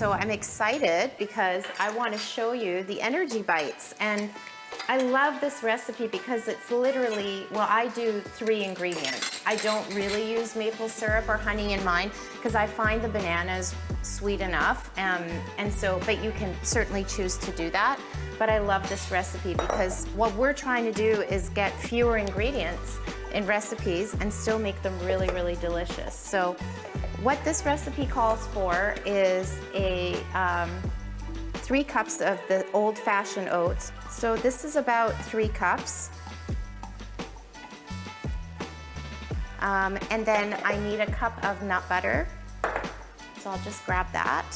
so I'm excited because I want to show you the energy bites. And I love this recipe because it's literally, well, I do 3 ingredients. I don't really use maple syrup or honey in mine because I find the bananas sweet enough. And so, but you can certainly choose to do that. But I love this recipe because what we're trying to do is get fewer ingredients in recipes and still make them really, really delicious. So what this recipe calls for is a 3 cups of the old-fashioned oats. So this is about 3 cups. And then I need a cup of nut butter. So I'll just grab that.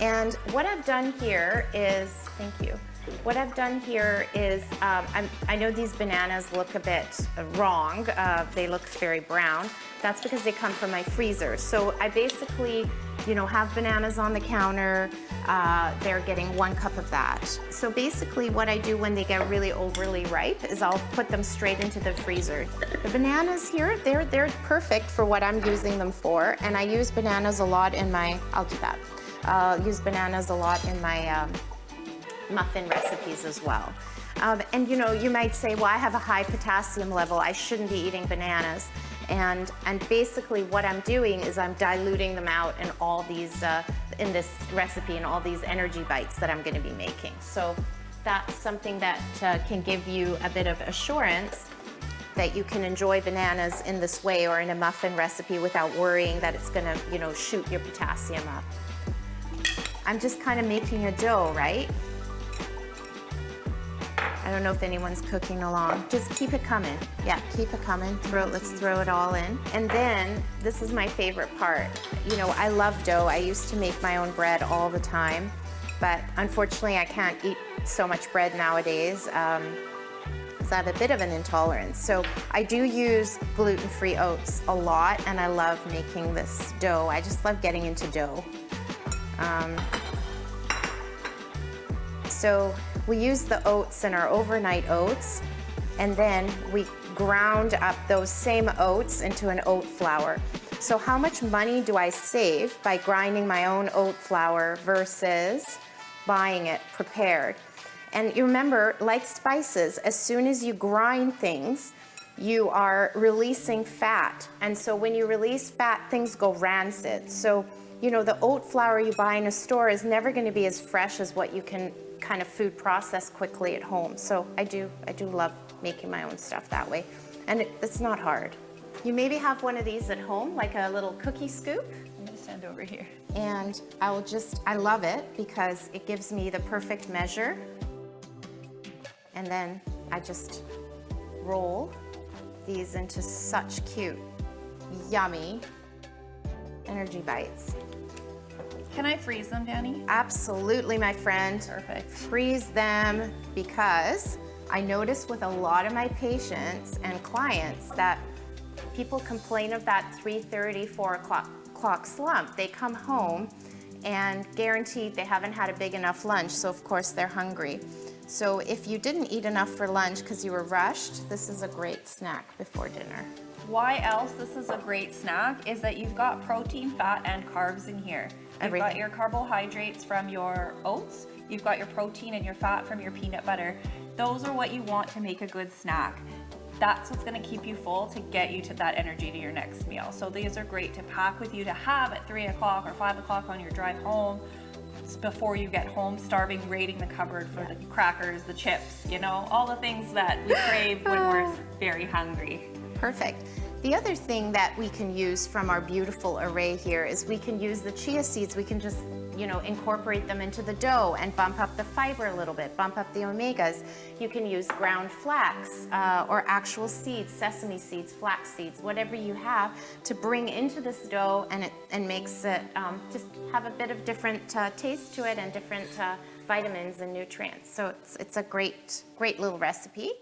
And what I've done here is, thank you. What I've done here is, I know these bananas look a bit wrong. They look very brown. That's because they come from my freezer. So I basically, you know, have bananas on the counter. They're getting 1 cup of that. So basically what I do when they get really overly ripe is I'll put them straight into the freezer. The bananas here, they're perfect for what I'm using them for. And I use bananas a lot in my, I'll do that. I'll use bananas a lot in my muffin recipes as well. And you know, you might say, well, I have a high potassium level, I shouldn't be eating bananas. And basically what I'm doing is I'm diluting them out in all these, in this recipe, and all these energy bites that I'm gonna be making. So that's something that can give you a bit of assurance that you can enjoy bananas in this way or in a muffin recipe without worrying that it's gonna, you know, shoot your potassium up. I'm just kind of making a dough, right? I don't know if anyone's cooking along. Just keep it coming. Yeah, keep it coming. Let's throw it all in. And then, this is my favorite part. You know, I love dough. I used to make my own bread all the time, but unfortunately I can't eat so much bread nowadays because I have a bit of an intolerance. So I do use gluten-free oats a lot, and I love making this dough. I just love getting into dough. So we use the oats in our overnight oats, and then we ground up those same oats into an oat flour. So how much money do I save by grinding my own oat flour versus buying it prepared? And you remember, like spices, as soon as you grind things, you are releasing fat. And so when you release fat, things go rancid. So, you know, the oat flour you buy in a store is never going to be as fresh as what you can kind of food process quickly at home. So I do love making my own stuff that way. And it's not hard. You maybe have one of these at home, like a little cookie scoop. I'm gonna stand over here. And I love it because it gives me the perfect measure. And then I just roll these into such cute, yummy energy bites. Can I freeze them, Dani? Absolutely, my friend. Perfect. Freeze them, because I notice with a lot of my patients and clients that people complain of that 3:30, 4 o'clock slump. They come home and guaranteed they haven't had a big enough lunch, so of course they're hungry. So if you didn't eat enough for lunch because you were rushed, this is a great snack before dinner. Why else this is a great snack is that you've got protein, fat, and carbs in here. You've got your carbohydrates from your oats, you've got your protein and your fat from your peanut butter. Those are what you want to make a good snack. That's what's gonna keep you full to get you to that energy to your next meal. So these are great to pack with you to have at 3 o'clock or 5 o'clock on your drive home, before you get home, starving, raiding the cupboard for the crackers, the chips, you know, all the things that we crave when we're very hungry. Perfect. The other thing that we can use from our beautiful array here is we can use the chia seeds. We can just, you know, incorporate them into the dough and bump up the fiber a little bit, bump up the omegas. You can use ground flax or actual seeds, sesame seeds, flax seeds, whatever you have to bring into this dough, and it makes it just have a bit of different taste to it and different vitamins and nutrients. So it's a great little recipe.